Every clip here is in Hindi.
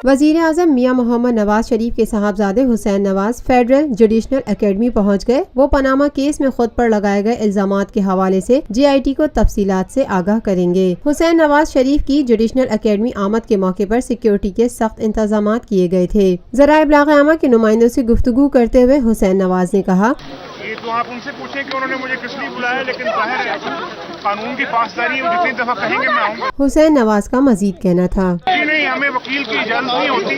वज़ीर आज़म मियां मोहम्मद नवाज शरीफ के साहबजादे Hussain Nawaz federal judicial academy पहुँच गए। वो पनामा केस में खुद पर लगाए गए इल्जामात के हवाले से JIT को तफसीलात से आगाह करेंगे। हुसैन नवाज शरीफ की जुडिशनल एकेडमी आमद के मौके पर सिक्योरिटी के सख्त इंतजामात किए गए थे। ज़राए इब्लाग आमा के नुमाइंदों से गुफ्तगू करते हुए हुसैन नवाज ने कहा, ये तो आप उनसे पूछें कि उन्होंने मुझे किस लिए बुलाया, लेकिन जाहिर है कानून की पासदारी है, जितनी दफा कहेंगे मैं आऊंगा। हुसैन नवाज का मजीद कहना था, जी नहीं, हमें वकील की इजाजत नहीं होती।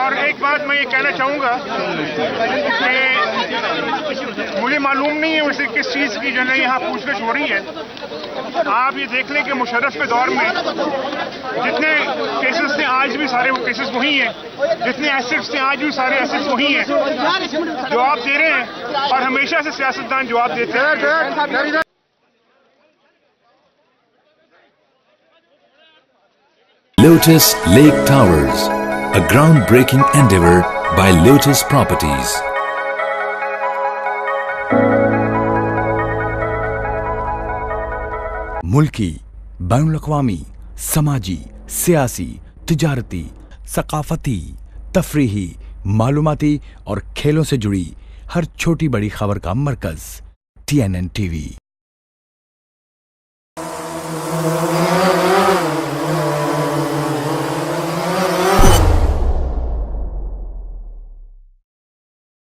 और एक बात मैं ये कहना चाहूंगा कि मुझे मालूम नहीं है उसे किस चीज की जो है यहाँ पूछताछ हो रही है। आप ये देख लें कि मुशर्रफ के दौर में जितने केसेस थे आज भी सारे वो केसेस वही हैं, जितने एसेट्स थे आज भी सारे एसेट्स वही हैं। जवाब दे रहे हैं और हमेशा से सियासतदान जवाब देते हैं। Lotus Lake Towers, a groundbreaking endeavor by Lotus Properties. मुल्की, बैनुल-अक़वामी, समाजी, सियासी, तिजारती, सकाफती, तफरीही, मालूमाती और खेलों से जुड़ी हर छोटी बड़ी खबर का मरकज TNN TV।